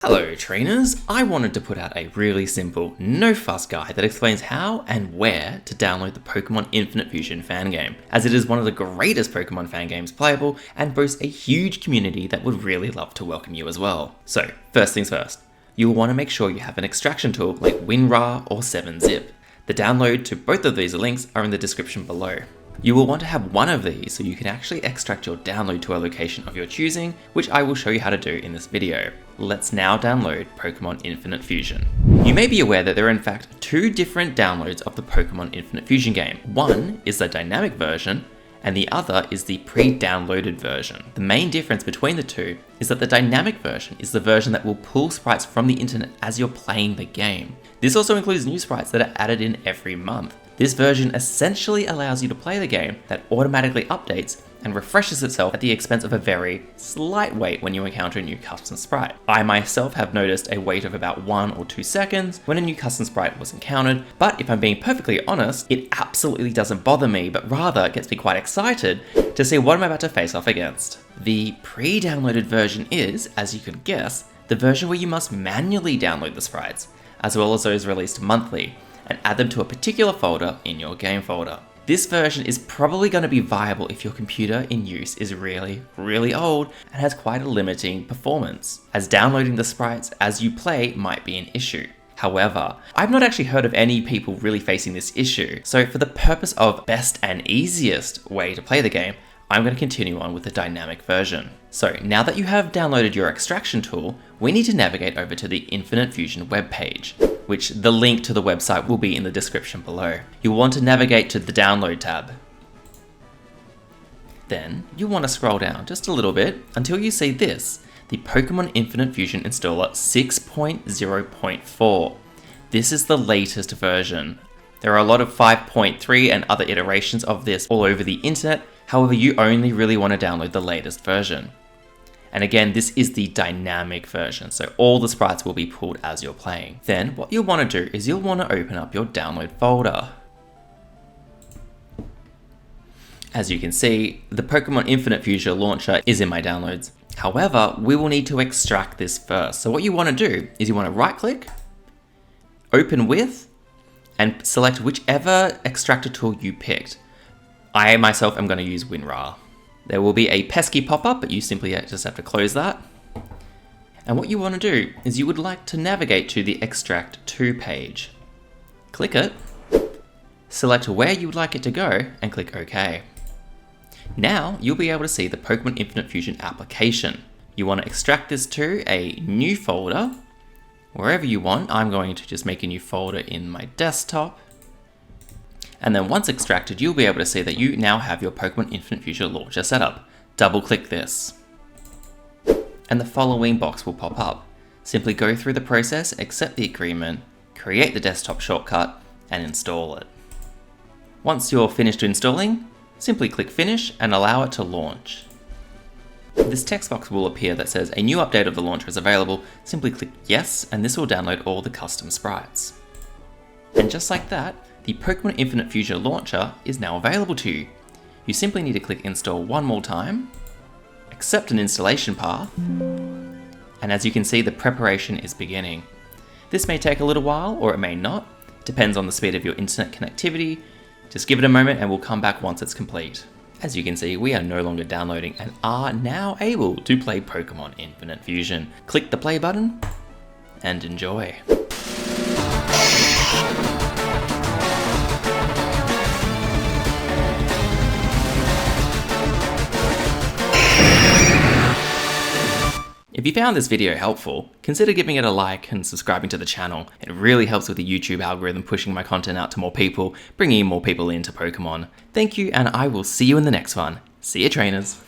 Hello trainers, I wanted to put out a really simple, no fuss guide that explains how and where to download the Pokemon Infinite Fusion fan game, as it is one of the greatest Pokemon fan games playable and boasts a huge community that would really love to welcome you as well. So first things first, you'll want to make sure you have an extraction tool like WinRAR or 7-Zip. The download to both of these links are in the description below. You will want to have one of these so you can actually extract your download to a location of your choosing, which I will show you how to do in this video. Let's now download Pokemon Infinite Fusion. You may be aware that there are in fact two different downloads of the Pokemon Infinite Fusion game. One is the dynamic version, and the other is the pre-downloaded version. The main difference between the two is that the dynamic version is the version that will pull sprites from the internet as you're playing the game. This also includes new sprites that are added in every month. This version essentially allows you to play the game that automatically updates and refreshes itself at the expense of a very slight wait when you encounter a new custom sprite. I myself have noticed a wait of about 1 or 2 seconds when a new custom sprite was encountered, but if I'm being perfectly honest, it absolutely doesn't bother me, but rather gets me quite excited to see what I'm about to face off against. The pre-downloaded version is, as you can guess, the version where you must manually download the sprites, as well as those released monthly, and add them to a particular folder in your game folder. This version is probably going to be viable if your computer in use is really old and has quite a limiting performance, as downloading the sprites as you play might be an issue. However, I've not actually heard of any people really facing this issue, so for the purpose of best and easiest way to play the game, I'm going to continue on with the dynamic version. So now that you have downloaded your extraction tool, we need to navigate over to the Infinite Fusion webpage, which the link to the website will be in the description below. You'll want to navigate to the Download tab. Then you'll want to scroll down just a little bit until you see this, the Pokemon Infinite Fusion Installer 6.0.4. This is the latest version. There are a lot of 5.3 and other iterations of this all over the internet. However, you only really want to download the latest version. And again, this is the dynamic version, so all the sprites will be pulled as you're playing. Then what you'll want to do is you'll want to open up your download folder. As you can see, the Pokemon Infinite Fusion launcher is in my downloads. However, we will need to extract this first. So what you want to do is you want to right click, open with, and select whichever extractor tool you picked. I myself am going to use WinRAR. There will be a pesky pop-up, but you simply just have to close that. And what you want to do is you would like to navigate to the Extract To page. Click it, select where you would like it to go, and click OK. Now you'll be able to see the Pokemon Infinite Fusion application. You want to extract this to a new folder, wherever you want. I'm going to just make a new folder in my desktop. And then once extracted, you'll be able to see that you now have your Pokemon Infinite Fusion launcher set up. Double click this. And the following box will pop up. Simply go through the process, accept the agreement, create the desktop shortcut, and install it. Once you're finished installing, simply click finish and allow it to launch. This text box will appear that says a new update of the launcher is available. Simply click yes, and this will download all the custom sprites. And just like that, the Pokemon Infinite Fusion launcher is now available to you. You simply need to click install one more time, accept an installation path, and as you can see, the preparation is beginning. This may take a little while or it may not, depends on the speed of your internet connectivity. Just give it a moment and we'll come back once it's complete. As you can see, we are no longer downloading and are now able to play Pokemon Infinite Fusion. Click the play button and enjoy. If you found this video helpful, consider giving it a like and subscribing to the channel. It really helps with the YouTube algorithm pushing my content out to more people, bringing more people into Pokemon. Thank you, and I will see you in the next one. See ya, trainers.